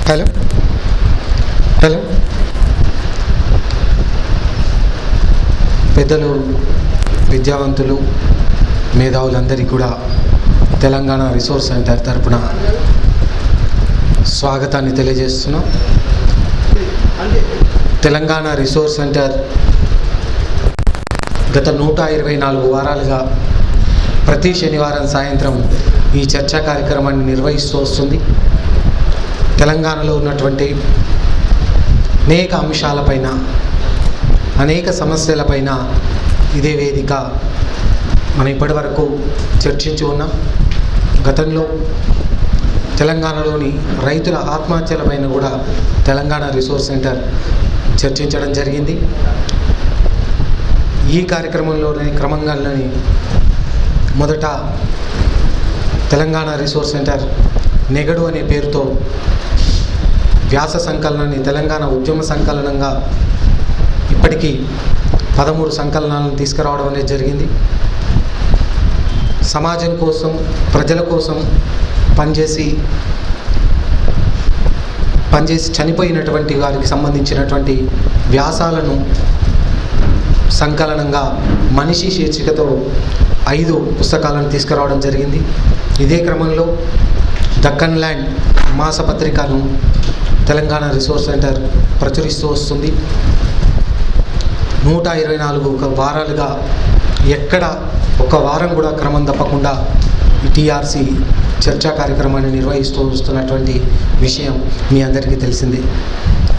Hello పెద్దలు, విద్యావంతులు, మేధావులందరికీ కూడా తెలంగాణ రిసోర్స్ సెంటర్ తరపున స్వాగతాన్ని తెలియజేస్తున్నాం. తెలంగాణ రిసోర్స్ సెంటర్ గత 124 వారాలుగా ప్రతి శనివారం సాయంత్రం ఈ చర్చా కార్యక్రమాన్ని నిర్వహిస్తూ వస్తుంది. తెలంగాణలో ఉన్నటువంటి అనేక అంశాలపైన, అనేక సమస్యలపైన ఇదే వేదిక మనం ఇప్పటివరకు చర్చించి ఉన్నాం. గతంలో తెలంగాణలోని రైతుల ఆత్మహత్యలపైన కూడా తెలంగాణ రిసోర్స్ సెంటర్ చర్చించడం జరిగింది. ఈ కార్యక్రమంలోని క్రమంగానే మొదట తెలంగాణ రిసోర్స్ సెంటర్ నెగడు అనే పేరుతో వ్యాస సంకలనాన్ని తెలంగాణ ఉద్యమ సంకలనంగా ఇప్పటికీ 13 సంకలనాలను తీసుకురావడం అనేది జరిగింది. సమాజం కోసం, ప్రజల కోసం పనిచేసి చనిపోయినటువంటి వారికి సంబంధించినటువంటి వ్యాసాలను సంకలనంగా మనిషి శీర్షికతో 5 పుస్తకాలను తీసుకురావడం జరిగింది. ఇదే క్రమంలో దక్కన్ ల్యాండ్ మాసపత్రికను తెలంగాణ రిసోర్స్ సెంటర్ ప్రచురిస్తూ వస్తుంది. 124 వారాలుగా ఎక్కడ ఒక వారం కూడా క్రమం తప్పకుండా ఈ టీఆర్సీ చర్చా కార్యక్రమాన్ని నిర్వహిస్తూ వస్తున్నటువంటి విషయం మీ అందరికీ తెలిసిందే.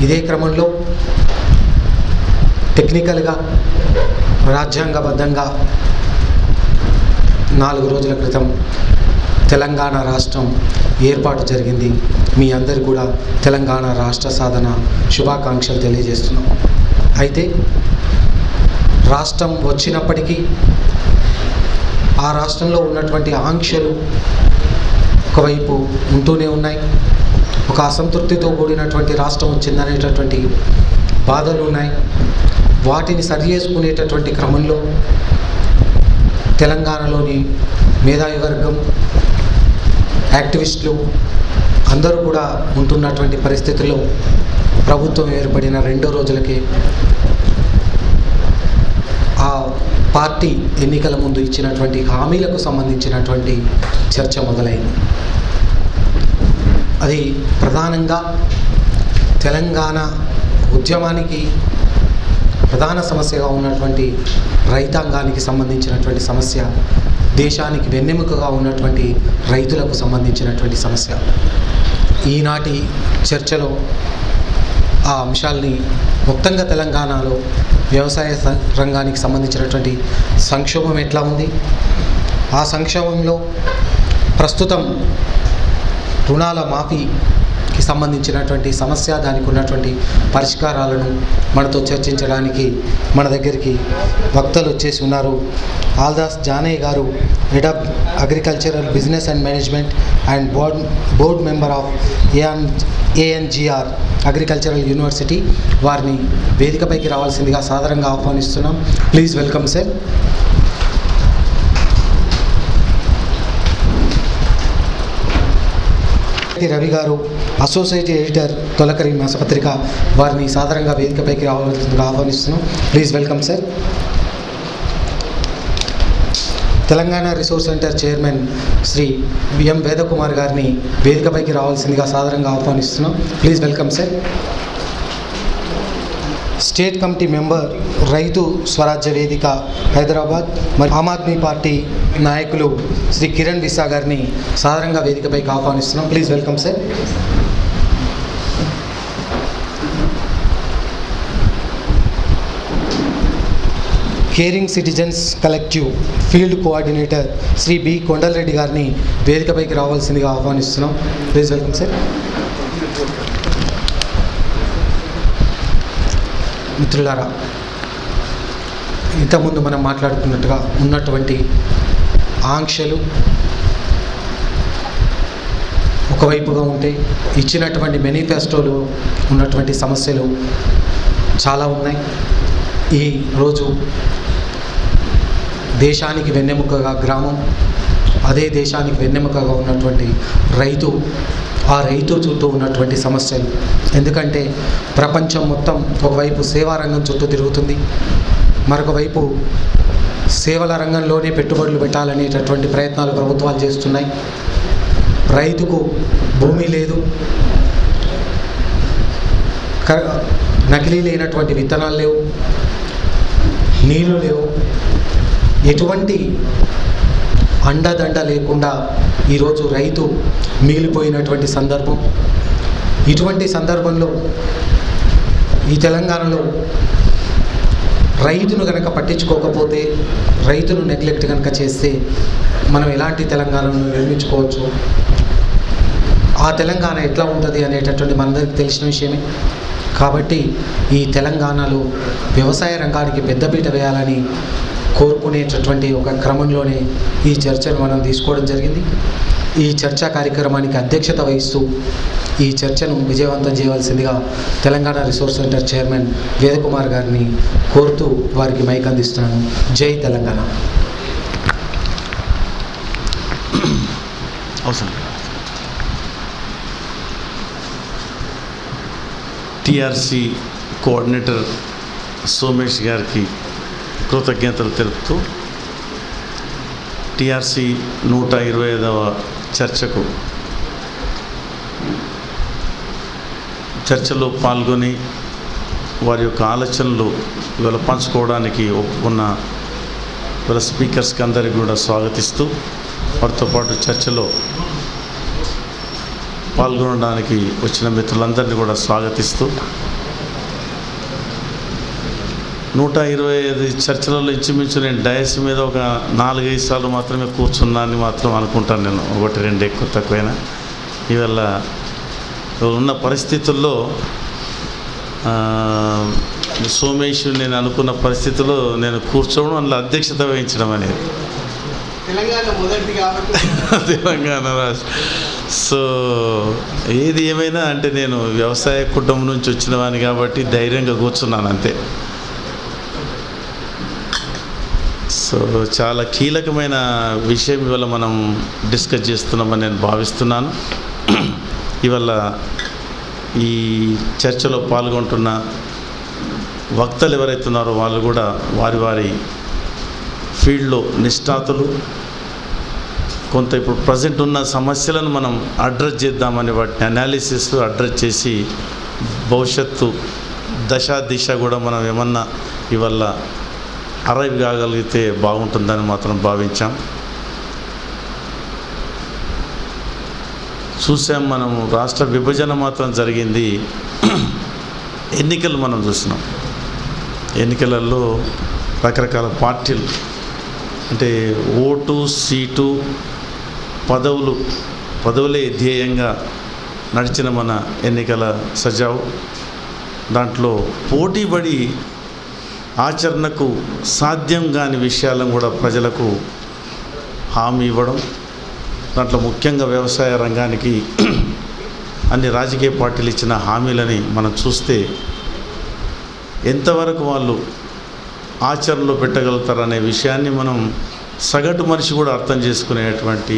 ఇదే క్రమంలో టెక్నికల్గా, రాజ్యాంగబద్ధంగా 4 రోజుల క్రితం తెలంగాణ రాష్ట్రం ఏర్పాటు జరిగింది. మీ అందరు కూడా తెలంగాణ రాష్ట్ర సాధన శుభాకాంక్షలు తెలియజేస్తున్నాం. అయితే రాష్ట్రం వచ్చినప్పటికీ ఆ రాష్ట్రంలో ఉన్నటువంటి ఆంక్షలు ఒకవైపు ఉంటూనే ఉన్నాయి. ఒక అసంతృప్తితో కూడినటువంటి రాష్ట్రం వచ్చిందనేటటువంటి బాధలు ఉన్నాయి. వాటిని సరి చేసుకునేటటువంటి క్రమంలో తెలంగాణలోని మేధావి వర్గం, యాక్టివిస్టులు అందరూ కూడా ఉంటున్నటువంటి పరిస్థితుల్లో ప్రభుత్వం ఏర్పడిన 2 రోజులకే ఆ పార్టీ ఎన్నికల ముందు ఇచ్చినటువంటి హామీలకు సంబంధించినటువంటి చర్చ మొదలైంది. అది ప్రధానంగా తెలంగాణ ఉద్యమానికి ప్రధాన సమస్యగా ఉన్నటువంటి రైతాంగానికి సంబంధించినటువంటి సమస్య, దేశానికి వెన్నెముకగా ఉన్నటువంటి రైతులకు సంబంధించినటువంటి సమస్య. ఈనాటి చర్చలో ఆ అంశాలని మొత్తంగా తెలంగాణలో వ్యవసాయ రంగానికి సంబంధించినటువంటి సంక్షోభం ఎట్లా ఉంది, ఆ సంక్షోభంలో ప్రస్తుతం రుణాల మాఫీకి సంబంధించినటువంటి సమస్య, దానికి ఉన్నటువంటి పరిష్కారాలను మనతో చర్చించడానికి మన దగ్గరికి వక్తలు వచ్చేసి ఉన్నారు. ఆల్దాస్ జానయ్య గారు, head of agricultural business and management and board member of ANGR agricultural university. వారిని వేదికపైకి రావాల్సిందిగా సాదరంగా ఆహ్వానిస్తున్నాం. Please welcome sir. రవి గారు, అసోసియేట్ ఎడిటర్, తొలకరి మాసపత్రిక, వారిని సాదరంగా వేదికపైకి రావాల్సిందిగా ఆహ్వానిస్తున్నాం. Please welcome sir. Telangana resource centre chairman Shri M Vedakumar గారిని వేదికపైకి రావాల్సిందిగా సాదరంగా ఆహ్వానిస్తున్నాం. Please welcome sir. State committee member, రైతు స్వరాజ్య వేదిక హైదరాబాద్ మరియు ఆమ్ ఆద్మీ పార్టీ నాయకులు శ్రీ కిరణ్ విసా గారిని సాదరంగా వేదికపైకి ఆహ్వానిస్తున్నాం. Please welcome sir. Caring citizens collective field coordinator Shri B Kondalareddy గారిని వేదికపైకి రావాల్సిందిగా ఆహ్వానిస్తున్నాం. Please welcome sir. మిత్రులారా, ఇంతకుముందు మనం మాట్లాడుకున్నట్టుగా ఉన్నటువంటి ఆంక్షలు ఒకవైపుగా ఉంటే, ఇచ్చినటువంటి మేనిఫెస్టోలో ఉన్నటువంటి సమస్యలు చాలా ఉన్నాయి. ఈ రోజు దేశానికి వెన్నెముకగా గ్రామం, అదే దేశానికి వెన్నెముకగా ఉన్నటువంటి రైతు ఆ రైతు చుట్టూ ఉన్నటువంటి సమస్యలు. ఎందుకంటే ప్రపంచం మొత్తం ఒకవైపు సేవా రంగం చుట్టూ తిరుగుతుంది, మరొక వైపు సేవల రంగంలోనే పెట్టుబడులు పెట్టాలనేటటువంటి ప్రయత్నాలు ప్రభుత్వాలు చేస్తున్నాయి. రైతుకు భూమి లేదు, నకిలీ లేనటువంటి విత్తనాలు లేవు, నీళ్లు లేవు, ఎటువంటి అండదండ లేకుండా ఈరోజు రైతు మిగిలిపోయినటువంటి సందర్భం. ఇటువంటి సందర్భంలో ఈ తెలంగాణలో రైతును కనుక పట్టించుకోకపోతే, రైతును నెగ్లెక్ట్ కనుక చేస్తే మనం ఎలాంటి తెలంగాణను నిర్మించుకోవచ్చు, ఆ తెలంగాణ ఎట్లా ఉంటుంది అనేటటువంటి మనందరికీ తెలిసిన విషయమే. కాబట్టి ఈ తెలంగాణలో వ్యవసాయ రంగానికి పెద్దపీట వేయాలని కోరుకునేటటువంటి ఒక క్రమంలోనే ఈ చర్చను మనం తీసుకోవడం జరిగింది. ఈ చర్చా కార్యక్రమానికి అధ్యక్షత వహిస్తూ ఈ చర్చను విజయవంతం చేయవలసిందిగా Telangana resource centre chairman Vedakumar గారిని కోరుతూ వారికి మైక్ అందిస్తున్నాను. జై తెలంగాణ. టిఆర్సి కోఆర్డినేటర్ సోమేష్ గారికి కృతజ్ఞతలు తెలుపుతూ టిఆర్సి 125వ చర్చలో పాల్గొని వారి యొక్క ఆలోచనలు ఇవాళ పంచుకోవడానికి ఒప్పుకున్న ఇవాళ స్పీకర్స్కి అందరికీ కూడా స్వాగతిస్తూ, వారితో పాటు చర్చలో పాల్గొనడానికి వచ్చిన మిత్రులందరినీ కూడా స్వాగతిస్తూ, 125 చర్చలలో ఇంచుమించు నేను డయస్ మీద ఒక 4-5 సార్లు మాత్రమే కూర్చున్నానని మాత్రం అనుకుంటాను. నేను 1-2 ఎక్కువ తక్కువైనా ఇవాళ ఉన్న పరిస్థితుల్లో సోమేష్ నేను అనుకున్న పరిస్థితుల్లో నేను కూర్చోవడం, అందులో అధ్యక్షత వహించడం అనేది తెలంగాణ రాష్ట్రం. సో ఏది ఏమైనా అంటే నేను వ్యవసాయ కుటుంబం నుంచి వచ్చిన వాడిని కాబట్టి ధైర్యంగా కూర్చున్నాను అంతే. సో చాలా కీలకమైన విషయం ఇవాళ మనం డిస్కస్ చేస్తున్నామని నేను భావిస్తున్నాను. ఇవాళ ఈ చర్చలో పాల్గొంటున్న వక్తలు ఎవరైతే ఉన్నారో వాళ్ళు కూడా వారి వారి ఫీల్డ్లో నిష్ణాతులు. కొంత ఇప్పుడు ప్రజెంట్ ఉన్న సమస్యలను మనం అడ్రస్ చేద్దామని వాటిని అనాలిసిస్ అడ్రస్ చేసి భవిష్యత్తు దిశ కూడా మనం ఏమన్నా ఇవాళ అరైవ్ కాగలిగితే బాగుంటుందని మాత్రం భావించాం. చూసాం మనం రాష్ట్ర విభజన మాత్రం జరిగింది. ఎన్నికలు మనం చూసినాం. ఎన్నికలలో రకరకాల పార్టీలు అంటే ఓటు సీటు పదవులే ధ్యేయంగా నడిచిన మన ఎన్నికల సజావు. దాంట్లో పోటీపడి ఆచరణకు సాధ్యం కాని విషయాలను కూడా ప్రజలకు హామీ ఇవ్వడం, దాంట్లో ముఖ్యంగా వ్యవసాయ రంగానికి అన్ని రాజకీయ పార్టీలు ఇచ్చిన హామీలని మనం చూస్తే ఎంతవరకు వాళ్ళు ఆచరణలో పెట్టగలుగుతారనే విషయాన్ని మనం సగటు మనిషి కూడా అర్థం చేసుకునేటువంటి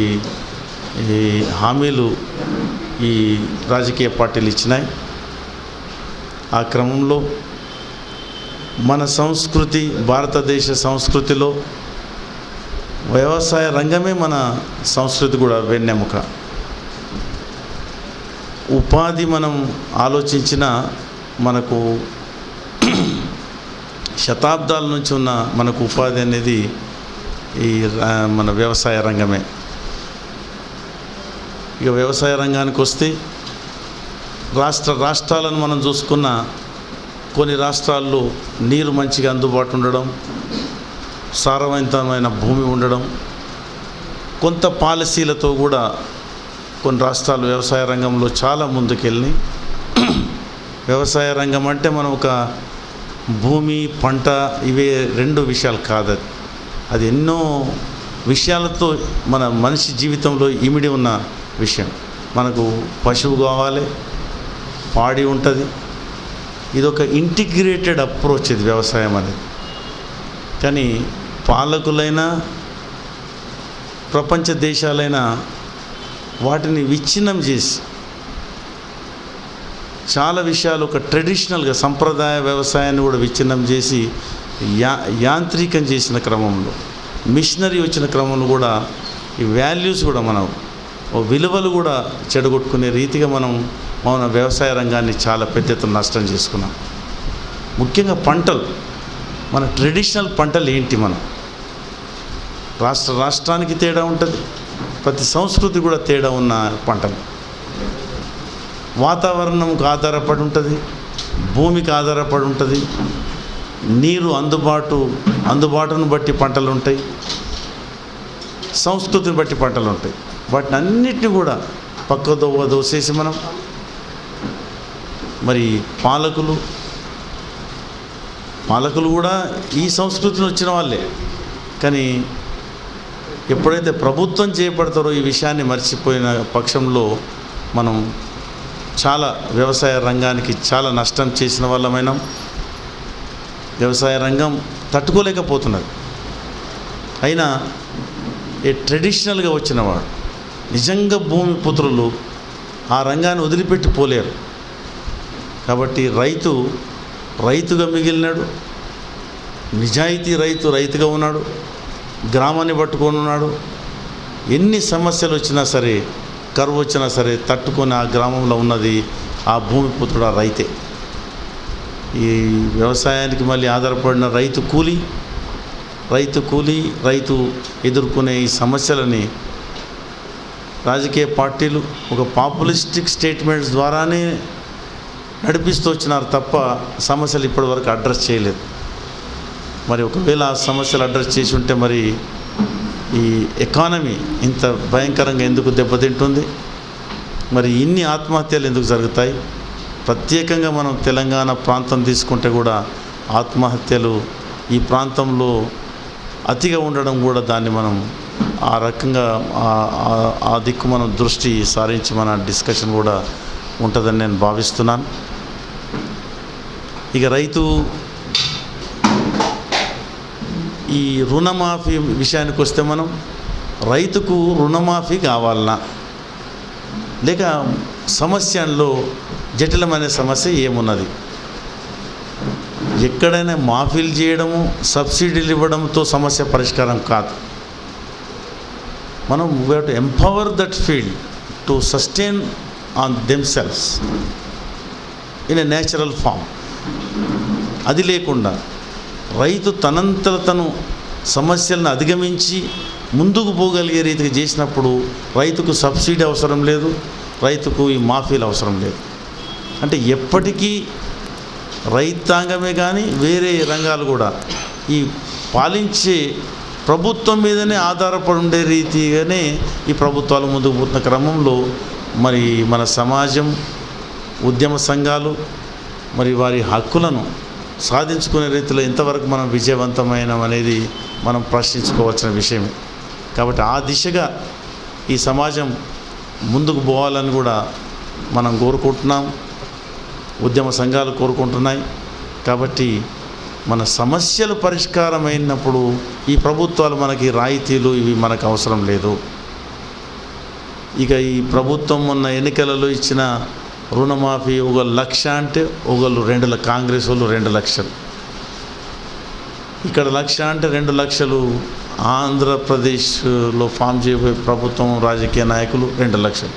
ఈ హామీలు ఈ రాజకీయ పార్టీలు ఇచ్చినాయి. ఆ క్రమంలో మన సంస్కృతి, భారతదేశ సంస్కృతిలో వ్యవసాయ రంగమే మన సంస్కృతి కూడా వెన్నెముక. ఉపాధి మనం ఆలోచించిన మనకు శతాబ్దాల నుంచి ఉన్న మనకు ఉపాధి అనేది ఈ మన వ్యవసాయ రంగమే. ఇక వ్యవసాయ రంగానికి వస్తే రాష్ట్రాలను మనం చూసుకున్న కొన్ని రాష్ట్రాల్లో నీరు మంచిగా అందుబాటు ఉండడం, సారవంతమైన భూమి ఉండడం, కొంత పాలసీలతో కూడా కొన్ని రాష్ట్రాలు వ్యవసాయ రంగంలో చాలా ముందుకెళ్ళి, వ్యవసాయ రంగం అంటే మనం ఒక భూమి పంట ఇవే రెండు విషయాలు కాదు, అది ఎన్నో విషయాలతో మన మనిషి జీవితంలో ఇమిడి ఉన్న విషయం. మనకు పశువు కావాలి, పాడి ఉంటుంది, ఇది ఒక ఇంటిగ్రేటెడ్ అప్రోచ్ ఇది వ్యవసాయం అనేది. కానీ పాలకులైనా ప్రపంచ దేశాలైనా వాటిని విచ్ఛిన్నం చేసి చాలా విషయాలు ఒక ట్రెడిషనల్గా సంప్రదాయ వ్యవసాయాన్ని కూడా విచ్ఛిన్నం చేసి యాంత్రికం చేసిన క్రమంలో, మిషనరీ వచ్చిన క్రమంలో కూడా ఈ వాల్యూస్ కూడా మనం విలువలు కూడా చెడగొట్టుకునే రీతిగా మనం మన వ్యవసాయ రంగాన్ని చాలా పెద్ద ఎత్తున నష్టం చేసుకున్నాం. ముఖ్యంగా పంటలు, మన ట్రెడిషనల్ పంటలు ఏంటి, మనం రాష్ట్రానికి తేడా ఉంటుంది, ప్రతి సంస్కృతి కూడా తేడా ఉన్న పంటలు. వాతావరణంకు ఆధారపడి ఉంటుంది, భూమికి ఆధారపడి ఉంటుంది, నీరు అందుబాటును బట్టి పంటలు ఉంటాయి, సంస్కృతిని బట్టి పంటలు ఉంటాయి. వాటిని అన్నిటిని కూడా పక్కదోవ దోసేసి మనం మరి పాలకులు కూడా ఈ సంస్కృతిని వచ్చిన వాళ్ళే. కానీ ఎప్పుడైతే ప్రభుత్వం చేపడతారో ఈ విషయాన్ని మర్చిపోయిన పక్షంలో మనం చాలా వ్యవసాయ రంగానికి చాలా నష్టం చేసిన వాళ్ళమైనాం. వ్యవసాయ రంగం తట్టుకోలేకపోతున్నది. అయినా ఏ ట్రెడిషనల్గా వచ్చినవాడు, నిజంగా భూమి పుత్రులు ఆ రంగాన్ని వదిలిపెట్టి పోలేరు. కాబట్టి రైతుగా మిగిలినాడు, నిజాయితీ రైతుగా ఉన్నాడు, గ్రామాన్ని పట్టుకొని ఉన్నాడు. ఎన్ని సమస్యలు వచ్చినా సరే, కరువు వచ్చినా సరే తట్టుకొని ఆ గ్రామంలో ఉన్నది ఆ భూమిపుత్రుడు, ఆ రైతే. ఈ వ్యవసాయానికి మళ్ళీ ఆధారపడిన రైతు ఎదుర్కొనే ఈ సమస్యలని రాజకీయ పార్టీలు ఒక పాపులిస్టిక్ స్టేట్మెంట్స్ ద్వారానే నడిపిస్తూ వచ్చినారు తప్ప సమస్యలు ఇప్పటివరకు అడ్రస్ చేయలేదు. మరి ఒకవేళ ఆ సమస్యలు అడ్రస్ చేసి ఉంటే మరి ఈ ఎకానమీ ఇంత భయంకరంగా ఎందుకు దెబ్బతింటుంది, మరి ఇన్ని ఆత్మహత్యలు ఎందుకు జరుగుతాయి? ప్రత్యేకంగా మనం తెలంగాణ ప్రాంతం తీసుకుంటే కూడా ఆత్మహత్యలు ఈ ప్రాంతంలో అతిగా ఉండడం కూడా దాన్ని మనం ఆ రకంగా ఆ దిక్కు మనం దృష్టి సారించి మన డిస్కషన్ కూడా ఉంటుందని నేను భావిస్తున్నాను. ఇక ఈ రుణమాఫీ విషయానికి వస్తే మనం రైతుకు రుణమాఫీ కావాలన్నా లేక సమస్యలో జటిలమైన సమస్య ఏమున్నది? ఎక్కడైనా మాఫీలు చేయడము, సబ్సిడీలు ఇవ్వడంతో సమస్య పరిష్కారం కాదు. మనం we have to empower that field to sustain on themselves in a natural form. అది లేకుండా రైతు తనంతట తను సమస్యలను అధిగమించి ముందుకు పోగలిగే రీతికి చేసినప్పుడు రైతుకు సబ్సిడీ అవసరం లేదు, రైతుకు ఈ మాఫీలు అవసరం లేదు. అంటే ఎప్పటికీ రైతాంగమే కానీ వేరే రంగాలు కూడా ఈ పాలించే ప్రభుత్వం మీదనే ఆధారపడి ఉండే రీతిగానే ఈ ప్రభుత్వాలు ముందుకు పోతున్న క్రమంలో మరి మన సమాజం, ఉద్యమ సంఘాలు మరి వారి హక్కులను సాధించుకునే రీతిలో ఎంతవరకు మనం విజయవంతమైనం అనేది మనం ప్రశ్నించుకోవాల్సిన విషయమే. కాబట్టి ఆ దిశగా ఈ సమాజం ముందుకు పోవాలని కూడా మనం కోరుకుంటున్నాం, ఉద్యమ సంఘాలు కోరుకుంటున్నాయి. కాబట్టి మన సమస్యలు పరిష్కారమైనప్పుడు ఈ ప్రభుత్వాలు మనకి రాయితీలు ఇవి మనకు అవసరం లేదు. ఇక ఈ ప్రభుత్వం మొన్న ఎన్నికలలో ఇచ్చిన రుణమాఫీ ఒక 1,00,000 అంటే ఒకళ్ళు 2 కాంగ్రెస్ వాళ్ళు 2 లక్షలు, ఇక్కడ 1,00,000 అంటే 2 లక్షలు ఆంధ్రప్రదేశ్లో ఫామ్ చేయబోయే ప్రభుత్వం రాజకీయ నాయకులు 2 లక్షలు,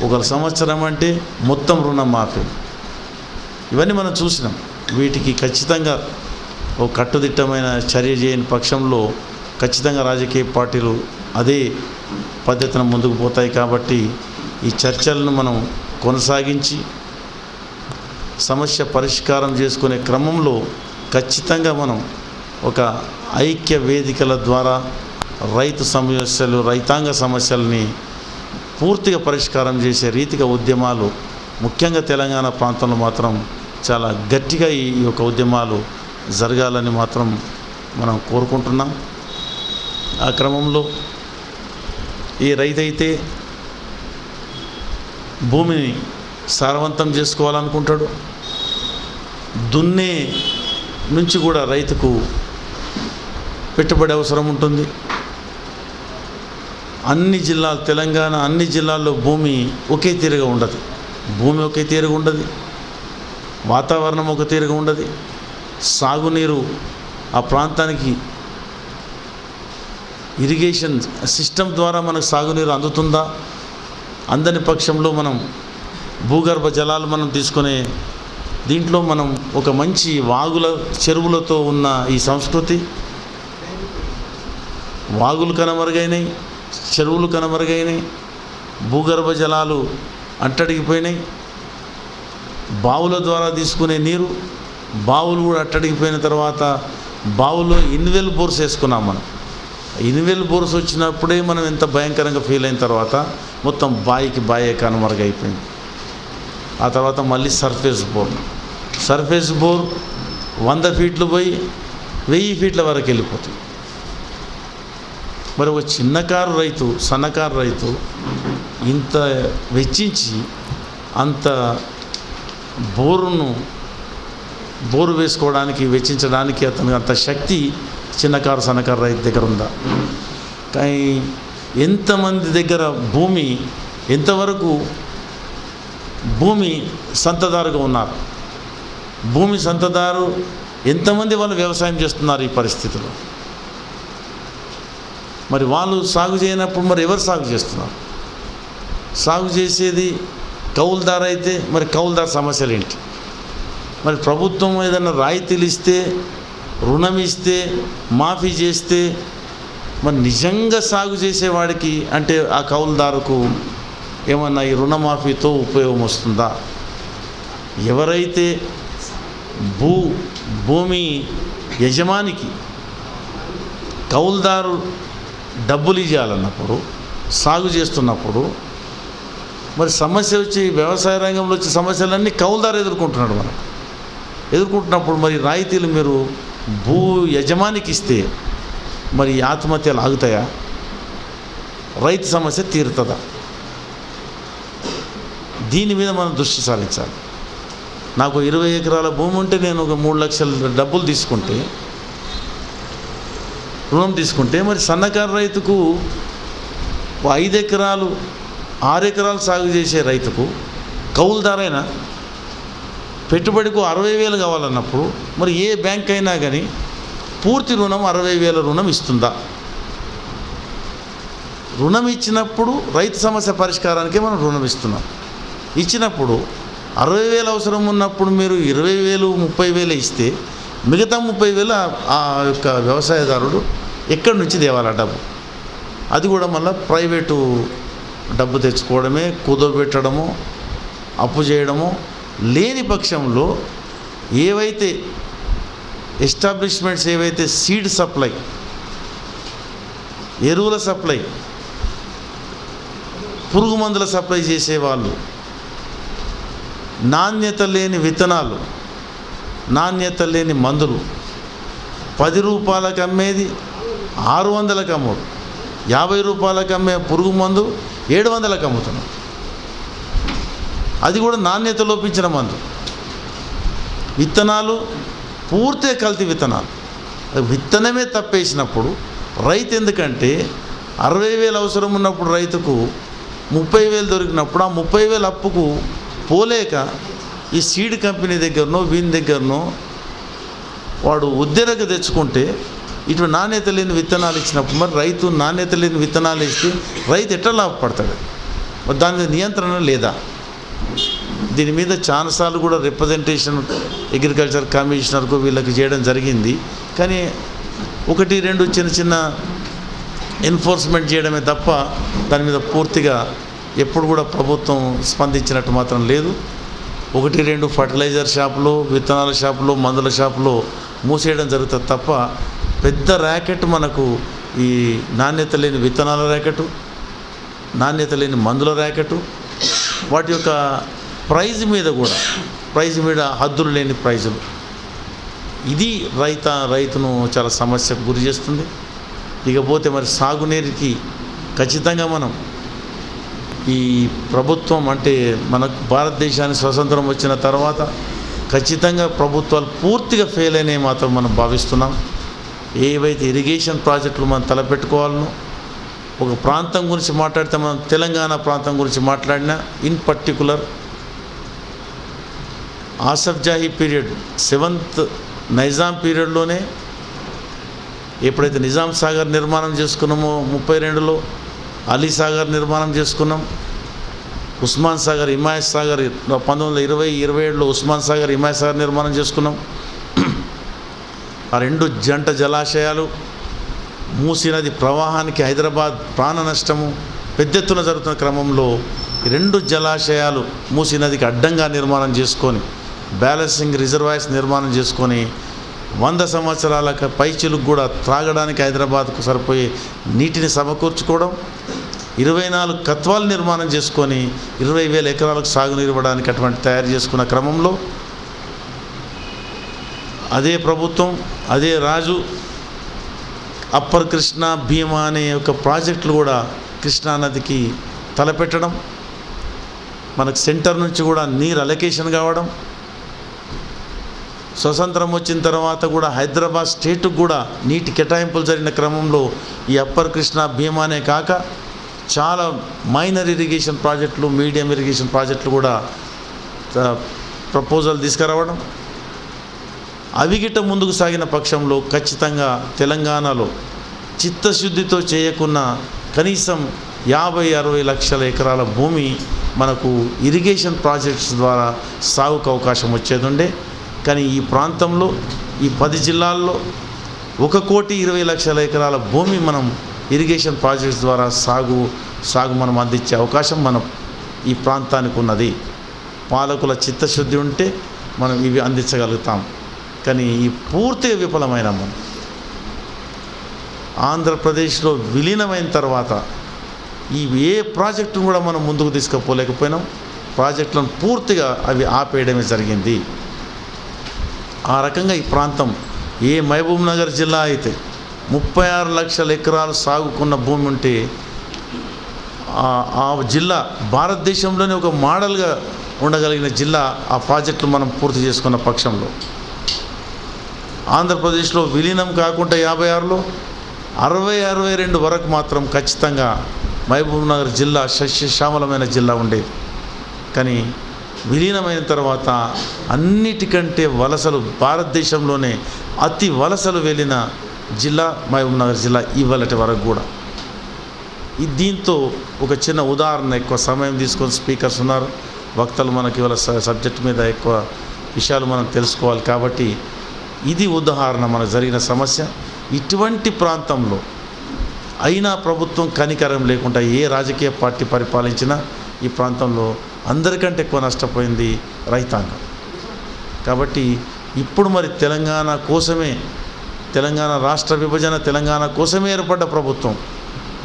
ఒక సంవత్సరం అంటే మొత్తం రుణమాఫీ. ఇవన్నీ మనం చూసినాం. వీటికి ఖచ్చితంగా ఒక కట్టుదిట్టమైన చర్య చేయని పక్షంలో ఖచ్చితంగా రాజకీయ పార్టీలు అదే పద్ధతిన ముందుకు పోతాయి. కాబట్టి ఈ చర్చలను మనం కొనసాగించి సమస్య పరిష్కారం చేసుకునే క్రమంలో ఖచ్చితంగా మనం ఒక ఐక్య వేదికల ద్వారా రైతాంగ సమస్యలని పూర్తిగా పరిష్కారం చేసే రీతిగా ఉద్యమాలు, ముఖ్యంగా తెలంగాణ ప్రాంతంలో మాత్రం చాలా గట్టిగా ఈ యొక్క ఉద్యమాలు జరగాలని మాత్రం మనం కోరుకుంటున్నాం. ఆ క్రమంలో ఈ రైతైతే భూమిని సారవంతం చేసుకోవాలనుకుంటాడు, దున్నే నుంచి కూడా రైతుకు పెట్టుబడి అవసరం ఉంటుంది. తెలంగాణ అన్ని జిల్లాల్లో భూమి ఒకే తీరుగా ఉండదు. భూమి ఒక తీరుగా ఉండదు, వాతావరణం ఒక తీరుగా ఉండదు, సాగునీరు ఆ ప్రాంతానికి ఇరిగేషన్ సిస్టమ్ ద్వారా మనకు సాగునీరు అందుతుందా, అందని పక్షంలో మనం భూగర్భ జలాలు మనం తీసుకునే దీంట్లో మనం ఒక మంచి వాగుల చెరువులతో ఉన్న ఈ సంస్కృతి, వాగులు కనుమరుగైనాయి, చెరువులు కనుమరుగైనాయి, భూగర్భ జలాలు అట్టడిగిపోయినాయి, బావుల ద్వారా తీసుకునే నీరు బావులు కూడా అట్టడిగిపోయిన తర్వాత బావుల్లో ఇన్వెల్ బోర్స్ వేసుకున్నాం మనం. ఇన్వెల్ బోర్స్ వచ్చినప్పుడే మనం ఎంత భయంకరంగా ఫీల్ అయిన తర్వాత మొత్తం బాయే కనుమరుగైపోయింది. ఆ తర్వాత మళ్ళీ సర్ఫేస్ బోర్ 100 ఫీట్లు పోయి 1000 ఫీట్ల వరకు వెళ్ళిపోతుంది. మరి ఒక సన్నకారు రైతు ఇంత వెచ్చించి అంత బోరు వేసుకోవడానికి వెచ్చించడానికి అతనికి అంత శక్తి సన్నకారు రైతు దగ్గర ఉందా? కానీ ఎంతమంది దగ్గర ఎంతవరకు భూమి సంతదారుగా ఉన్నారు? భూమి సంతదారు ఎంతమంది వాళ్ళు వ్యవసాయం చేస్తున్నారు ఈ పరిస్థితిలో? మరి వాళ్ళు సాగు చేయనప్పుడు మరి ఎవరు సాగు చేస్తున్నారు? సాగు చేసేది కౌలుదారు అయితే మరి కౌలుదారు సమస్యలు ఏంటి? మరి ప్రభుత్వం ఏదైనా రాయితీలు ఇస్తే, రుణం ఇస్తే, మాఫీ చేస్తే మరి నిజంగా సాగు చేసేవాడికి అంటే ఆ కౌలుదారుకు ఏమన్నా ఈ రుణమాఫీతో ఉపయోగం వస్తుందా? ఎవరైతే భూమి యజమానికి కౌలుదారు డబ్బులు ఇవ్వాలన్నప్పుడు, సాగు చేస్తున్నప్పుడు మరి సమస్య వచ్చి వ్యవసాయ రంగంలో వచ్చే సమస్యలన్నీ కౌలుదారు ఎదుర్కొంటున్నప్పుడు మరి రాయితీలు మీరు భూ యజమానికి ఇస్తే మరి ఆత్మహత్యలు ఆగుతాయా? రైతు సమస్య తీరుతుందా? దీని మీద మనం దృష్టి సారించాలి. నాకు 20 ఎకరాల భూమి ఉంటే నేను ఒక 3 లక్షల డబ్బులు రుణం తీసుకుంటే మరి సన్నకారు రైతుకు 5 ఎకరాలు 6 ఎకరాలు సాగు చేసే రైతుకు కౌలుదారైనా పెట్టుబడికి 60,000 కావాలన్నప్పుడు మరి ఏ బ్యాంక్ అయినా కానీ పూర్తి రుణం 60,000 రుణం ఇస్తుందా? రుణం ఇచ్చినప్పుడు రైతు సమస్య పరిష్కారానికే మనం రుణం ఇచ్చినప్పుడు 60,000 అవసరం ఉన్నప్పుడు మీరు 20,000 30,000 ఇస్తే మిగతా 30,000 ఆ యొక్క వ్యవసాయదారుడు ఎక్కడి నుంచి తేవాలి డబ్బు? అది కూడా మళ్ళీ ప్రైవేటు డబ్బు తెచ్చుకోవడమే, కుదోబెట్టడమో, అప్పు చేయడమో. లేని పక్షంలో ఏవైతే ఎస్టాబ్లిష్మెంట్స్ ఏవైతే సీడ్ సప్లై, ఎరువుల సప్లై, పురుగు మందుల సప్లై చేసేవాళ్ళు నాణ్యత లేని విత్తనాలు, నాణ్యత లేని మందులు 10 రూపాయలకు అమ్మేది 600లకు అమ్ముడు, 50 రూపాయలకు అమ్మే పురుగు మందు 700లకు అమ్ముతున్నాం. అది కూడా నాణ్యత లోపించిన మందు. విత్తనాలు పూర్తిగా కల్తీ విత్తనాలు. విత్తనమే తప్పేసినప్పుడు రైతు ఎందుకంటే 60,000 అవసరం ఉన్నప్పుడు రైతుకు 30,000 దొరికినప్పుడు ఆ 30,000 అప్పుకు పోలేక ఈ సీడ్ కంపెనీ దగ్గరనో వీని దగ్గరనో వాడు ఉద్దెరకు తెచ్చుకుంటే ఇటు నాణ్యత లేని విత్తనాలు ఇచ్చినప్పుడు మరి రైతు నాణ్యత లేని విత్తనాలు ఇస్తే రైతు ఎట్లా లాభపడతాడు? మరి దాని మీద నియంత్రణ లేదా? దీని మీద చాలాసార్లు కూడా రిప్రజెంటేషన్ అగ్రికల్చర్ కమిషనర్కు వీళ్ళకి చేయడం జరిగింది. కానీ 1-2 చిన్న ఎన్ఫోర్స్మెంట్ చేయడమే తప్ప దాని మీద పూర్తిగా ఎప్పుడు కూడా ప్రభుత్వం స్పందించినట్టు మాత్రం లేదు. 1-2 ఫర్టిలైజర్ షాపులు, విత్తనాల షాపులు, మందుల షాపులు మూసేయడం జరుగుతుంది తప్ప పెద్ద ర్యాకెట్ మనకు ఈ నాణ్యత లేని విత్తనాల ర్యాకెట్, నాణ్యత లేని మందుల ర్యాకెట్, వాటి యొక్క ప్రైజ్ మీద హద్దులు లేని ప్రైజులు, ఇది రైతును చాలా సమస్యకు గురి చేస్తుంది. ఇకపోతే మరి సాగునీరుకి ఖచ్చితంగా మనం ఈ ప్రభుత్వం అంటే మనకు భారతదేశానికి స్వతంత్రం వచ్చిన తర్వాత ఖచ్చితంగా ప్రభుత్వాలు పూర్తిగా ఫెయిల్ అయినాయి మాత్రం మనం భావిస్తున్నాం. ఏవైతే ఇరిగేషన్ ప్రాజెక్టులు మనం తలపెట్టుకోవాలనో, ఒక ప్రాంతం గురించి మాట్లాడితే మనం తెలంగాణ ప్రాంతం గురించి మాట్లాడినా in particular Asaf Jahi period 7th Nizam పీరియడ్లోనే ఎప్పుడైతే నిజాం సాగర్ నిర్మాణం చేసుకున్నామో 32లో, అలీ సాగర్ నిర్మాణం చేసుకున్నాం, ఉస్మాన్ సాగర్, హిమాయత్ సాగర్ 1920-27లో ఉస్మాన్ సాగర్, హిమాయత్ సాగర్ నిర్మాణం చేసుకున్నాం. ఆ 2 జంట జలాశయాలు మూసీ నది ప్రవాహానికి హైదరాబాద్ ప్రాణ నష్టము పెద్ద ఎత్తున జరుగుతున్న క్రమంలో ఈ 2 జలాశయాలు మూసీ నదికి అడ్డంగా నిర్మాణం చేసుకొని బ్యాలెన్సింగ్ రిజర్వాయర్స్ నిర్మాణం చేసుకొని 100 సంవత్సరాల పైచిలకు కూడా త్రాగడానికి హైదరాబాద్కు సరిపోయే నీటిని సమకూర్చుకోవడం, 24 కత్వాలు నిర్మాణం చేసుకొని 20,000 ఎకరాలకు సాగునీరు ఇవ్వడానికి అటువంటి తయారు చేసుకున్న క్రమంలో అదే ప్రభుత్వం, అదే రాజు అప్పర్ కృష్ణ, భీమా అనే ఒక ప్రాజెక్టులు కూడా కృష్ణానదికి తలపెట్టడం, మనకు సెంటర్ నుంచి కూడా నీరు అలొకేషన్ కావడం, స్వతంత్రం వచ్చిన తర్వాత కూడా హైదరాబాద్ స్టేట్కు కూడా నీటి కేటాయింపులు జరిగిన క్రమంలో ఈ అప్పర్ కృష్ణ, భీమానే కాక చాలా మైనర్ ఇరిగేషన్ ప్రాజెక్టులు, మీడియం ఇరిగేషన్ ప్రాజెక్టులు కూడా ప్రపోజల్ తీసుకురావడం, అవి గిట్ట ముందుకు సాగిన పక్షంలో ఖచ్చితంగా తెలంగాణలో చిత్తశుద్ధితో చేయకున్న కనీసం 50-60 లక్షల ఎకరాల భూమి మనకు ఇరిగేషన్ ప్రాజెక్ట్స్ ద్వారా సాగుకు అవకాశం వచ్చేది ఉండే. కానీ ఈ ప్రాంతంలో ఈ 10 జిల్లాల్లో 1,20,00,000 ఎకరాల భూమి మనం ఇరిగేషన్ ప్రాజెక్ట్స్ ద్వారా సాగు మనం అందించే అవకాశం మనం ఈ ప్రాంతానికి ఉన్నది. పాలకుల చిత్తశుద్ధి ఉంటే మనం ఇవి అందించగలుగుతాం. కానీ ఈ పూర్తిగా విఫలమైన మనం ఆంధ్రప్రదేశ్లో విలీనమైన తర్వాత ఈ ఏ ప్రాజెక్టును కూడా మనం ముందుకు తీసుకుపోలేకపోయినాం. ప్రాజెక్టులను పూర్తిగా అవి ఆపేయడమే జరిగింది. ఆ రకంగా ఈ ప్రాంతం ఏ మహబూబ్ నగర్ జిల్లా అయితే 36 లక్షల ఎకరాలు సాగుకున్న భూమి ఉంటే ఆ జిల్లా భారతదేశంలోనే ఒక మోడల్గా ఉండగలిగిన జిల్లా ఆ ప్రాజెక్టులు మనం పూర్తి చేసుకున్న పక్షంలో ఆంధ్రప్రదేశ్లో విలీనం కాకుండా 56లో 60-62 వరకు మాత్రం ఖచ్చితంగా మహబూబ్ నగర్ జిల్లా సస్యశ్యామలమైన జిల్లా ఉండేది. కానీ విలీనమైన తర్వాత అన్నిటికంటే వలసలు భారతదేశంలోనే అతి వలసలు వెళ్ళిన జిల్లా మహబూబ్ నగర్ జిల్లా ఇవాళటి వరకు కూడా. దీంతో ఒక చిన్న ఉదాహరణ, ఎక్కువ సమయం తీసుకొని స్పీకర్స్ ఉన్నారు, వక్తలు మనకి ఇవాళ సబ్జెక్ట్ మీద ఎక్కువ విషయాలు మనం తెలుసుకోవాలి కాబట్టి ఇది ఉదాహరణ మనకు జరిగిన సమస్య. ఇటువంటి ప్రాంతంలో అయినా ప్రభుత్వం కనికరం లేకుండా ఏ రాజకీయ పార్టీ పరిపాలించినా ఈ ప్రాంతంలో అందరికంటే ఎక్కువ నష్టపోయింది రైతాంగం. కాబట్టి ఇప్పుడు మరి తెలంగాణ కోసమే, తెలంగాణ రాష్ట్ర విభజన తెలంగాణ కోసమే ఏర్పడ్డ ప్రభుత్వం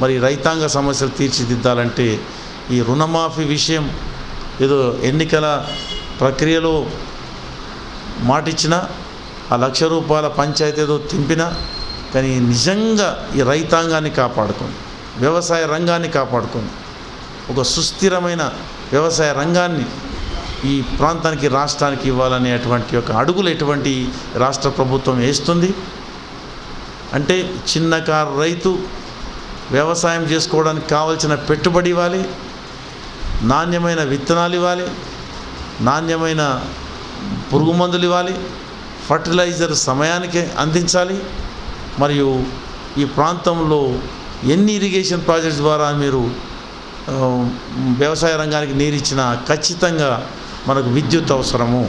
మరి రైతాంగ సమస్యలు తీర్చిదిద్దాలంటే ఈ రుణమాఫీ విషయం ఏదో ఎన్నికల ప్రక్రియలో మాటిచ్చినా ఆ ₹1,00,000 పంచాయతీ ఏదో తింపినా కానీ నిజంగా ఈ రైతాంగాన్ని కాపాడుకొని వ్యవసాయ రంగాన్ని కాపాడుకొని ఒక సుస్థిరమైన వ్యవసాయ రంగాన్ని ఈ ప్రాంతానికి రాష్ట్రానికి ఇవ్వాలనేటువంటి ఒక అడుగులు ఎటువంటి రాష్ట్ర ప్రభుత్వం వేస్తుంది అంటే చిన్నకారు రైతు వ్యవసాయం చేసుకోవడానికి కావాల్సిన పెట్టుబడి ఇవ్వాలి, నాణ్యమైన విత్తనాలు ఇవ్వాలి, నాణ్యమైన పురుగు మందులు ఇవ్వాలి, ఫర్టిలైజర్ సమయానికి అందించాలి. మరియు ఈ ప్రాంతంలో ఎన్ని ఇరిగేషన్ ప్రాజెక్ట్స్ ద్వారా మీరు వ్యవసాయ రంగానికి నీరు ఇచ్చినా ఖచ్చితంగా మనకు విద్యుత్ అవసరము.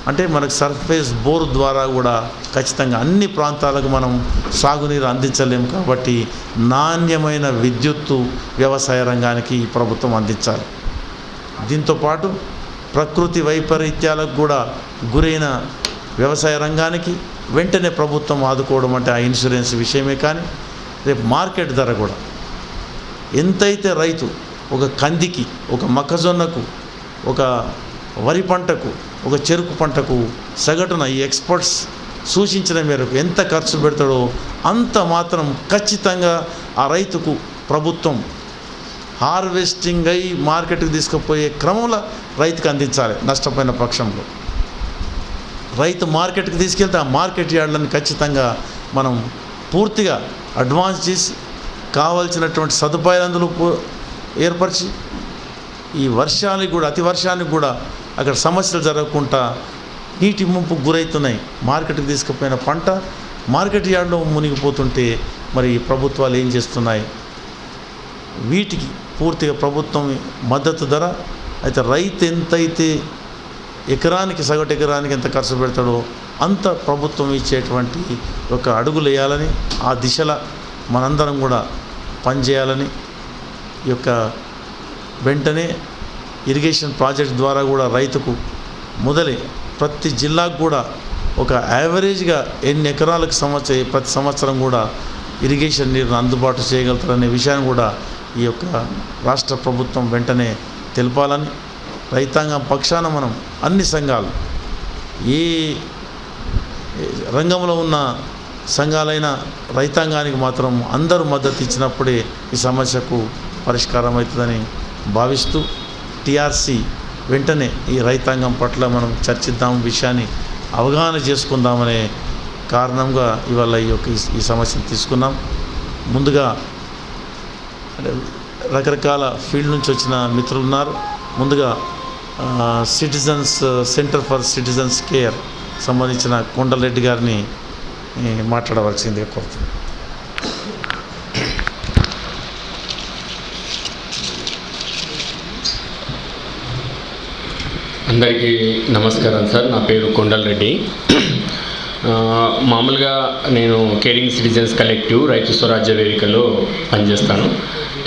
అంటే మనకు సర్ఫేస్ బోర్ ద్వారా కూడా ఖచ్చితంగా అన్ని ప్రాంతాలకు మనం సాగునీరు అందించలేము. కాబట్టి నాణ్యమైన విద్యుత్తు వ్యవసాయ రంగానికి ఈ ప్రభుత్వం అందించాలి. దీంతోపాటు ప్రకృతి వైపరీత్యాలకు కూడా గురైన వ్యవసాయ రంగానికి వెంటనే ప్రభుత్వం ఆదుకోవడం అంటే ఆ ఇన్సూరెన్స్ విషయమే. కానీ రేపు మార్కెట్ ధర కూడా ఎంతైతే రైతు ఒక కందికి, ఒక మొక్కజొన్నకు, ఒక వరి పంటకు, ఒక చెరుకు పంటకు సగటున ఈ ఎక్స్పర్ట్స్ సూచించిన మేరకు ఎంత ఖర్చు పెడతాడో అంత మాత్రం ఖచ్చితంగా ఆ రైతుకు ప్రభుత్వం హార్వెస్టింగ్ అయి మార్కెట్కి తీసుకుపోయే క్రమంలో రైతుకు అందించాలి. నష్టపోయిన పక్షంలో రైతు మార్కెట్కి తీసుకెళ్తే ఆ మార్కెట్ యార్డ్లను ఖచ్చితంగా మనం పూర్తిగా అడ్వాన్స్ చేసి కావాల్సినటువంటి సదుపాయాలు అందులో ఏర్పరిచి ఈ వర్షానికి కూడా, అతి వర్షానికి కూడా అక్కడ సమస్యలు జరగకుండా నీటి ముంపు గురవుతున్నాయి. మార్కెట్కి తీసుకుపోయిన పంట మార్కెట్ యార్డ్లో మునిగిపోతుంటే మరి ప్రభుత్వాలు ఏం చేస్తున్నాయి? వీటికి పూర్తిగా ప్రభుత్వం మద్దతు ధర అయితే రైతు ఎంతైతే సగటు ఎకరానికి ఎంత ఖర్చు పెడతాడో అంత ప్రభుత్వం ఇచ్చేటువంటి ఒక అడుగులు వేయాలని, ఆ దిశలో మనందరం కూడా పనిచేయాలని, ఈ యొక్క వెంటనే ఇరిగేషన్ ప్రాజెక్ట్ ద్వారా కూడా రైతుకు ప్రతి జిల్లాకు కూడా ఒక యావరేజ్గా ఎన్ని ఎకరాలకు ప్రతి సంవత్సరం కూడా ఇరిగేషన్ నీరును అందుబాటు చేయగలుగుతారనే విషయాన్ని కూడా ఈ యొక్క రాష్ట్ర ప్రభుత్వం వెంటనే తెలపాలని, రైతాంగం పక్షాన మనం అన్ని సంఘాలు ఏ రంగంలో ఉన్న సంఘాలైన రైతాంగానికి మాత్రం అందరూ మద్దతు ఇచ్చినప్పుడే ఈ సమస్యకు పరిష్కారం అవుతుందని భావిస్తూ టీఆర్సీ వెంటనే ఈ రైతాంగం పట్ల మనం చర్చిద్దాం, విషయాన్ని అవగాహన చేసుకుందామనే కారణంగా ఇవాళ ఈ సమస్యను తీసుకున్నాం. ముందుగా రకరకాల ఫీల్డ్ నుంచి వచ్చిన మిత్రులు ఉన్నారు. ముందుగా సెంటర్ ఫర్ సిటిజన్స్ కేర్ సంబంధించిన కొండలరెడ్డి గారిని మాట్లాడవలసిందిగా కోరుతున్నాను. అందరికీ నమస్కారం సార్. నా పేరు కొండలరెడ్డి. మామూలుగా నేను కేరింగ్ సిటిజన్స్ కలెక్టివ్ రైతు స్వరాజ్య వేదికలో పనిచేస్తాను.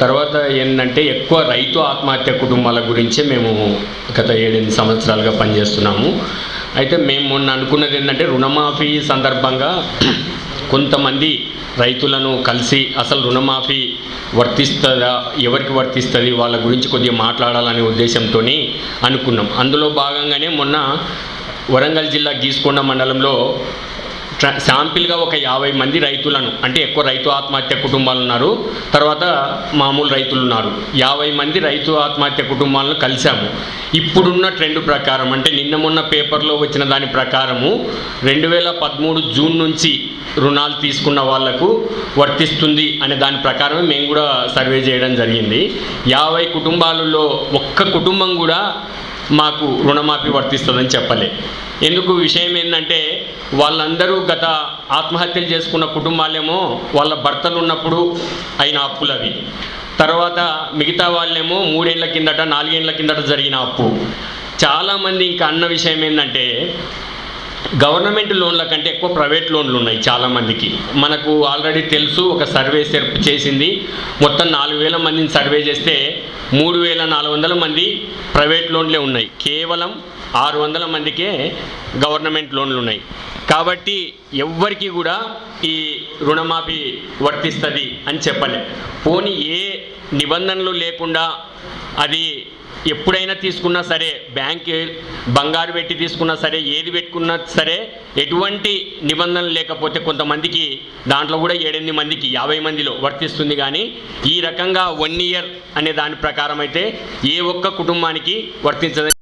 తర్వాత ఏంటంటే ఎక్కువ రైతు ఆత్మహత్య కుటుంబాల గురించే మేము గత 7-8 సంవత్సరాలుగా పనిచేస్తున్నాము. అయితే మేము మొన్న అనుకున్నది ఏంటంటే రుణమాఫీ సందర్భంగా కొంతమంది రైతులను కలిసి అసలు రుణమాఫీ వర్తిస్తుందా, ఎవరికి వర్తిస్తుంది, వాళ్ళ గురించి కొద్దిగా మాట్లాడాలనే ఉద్దేశంతో అనుకున్నాం. అందులో భాగంగానే మొన్న వరంగల్ జిల్లా గీసుకొండ మండలంలో శాంపిల్గా ఒక 50 మంది రైతులను, అంటే ఎక్కువ రైతు ఆత్మహత్య కుటుంబాలు ఉన్నారు, తర్వాత మామూలు రైతులు ఉన్నారు, 50 మంది రైతు ఆత్మహత్య కుటుంబాలను కలిసాము. ఇప్పుడున్న ట్రెండ్ ప్రకారం, అంటే నిన్న మొన్న పేపర్లో వచ్చిన దాని ప్రకారము 2013 జూన్ నుంచి రుణాలు తీసుకున్న వాళ్లకు వర్తిస్తుంది అనే దాని ప్రకారమే మేము కూడా సర్వే చేయడం జరిగింది. 50 కుటుంబాలలో ఒక్క కుటుంబం కూడా మాకు రుణమాఫీ వర్తిస్తుందని చెప్పలే. ఎందుకు విషయం ఏంటంటే వాళ్ళందరూ గత ఆత్మహత్యలు చేసుకున్న కుటుంబాలేమో వాళ్ళ భర్తలు ఉన్నప్పుడు అయిన అప్పులు అవి, తర్వాత మిగతా వాళ్ళేమో 3 ఏళ్ల కిందట 4 ఏళ్ల కిందట జరిగిన అప్పు. చాలామంది ఇంకా అన్న విషయం ఏంటంటే గవర్నమెంట్ లోన్ల కంటే ఎక్కువ ప్రైవేట్ లోన్లు ఉన్నాయి చాలామందికి. మనకు ఆల్రెడీ తెలుసు, ఒక సర్వే చేసింది, మొత్తం 4000 మందిని సర్వే చేస్తే 3400 మంది ప్రైవేట్ లోన్లే ఉన్నాయి, కేవలం 600 మందికే గవర్నమెంట్ లోన్లు ఉన్నాయి. కాబట్టి ఎవ్వరికి కూడా ఈ రుణమాఫీ వర్తిస్తుంది అని చెప్పలే. పోనీ ఏ నిబంధనలు లేకుండా అది ఎప్పుడైనా తీసుకున్నా సరే, బ్యాంక్ బంగారు పెట్టి తీసుకున్నా సరే, ఏది పెట్టుకున్నా సరే, ఎటువంటి నిబంధనలు లేకపోతే కొంతమందికి దాంట్లో కూడా 7-8 మందికి 50 మందిలో వర్తిస్తుంది. కానీ ఈ రకంగా 1 year అనే దాని ప్రకారం అయితే ఏ ఒక్క కుటుంబానికి వర్తించదని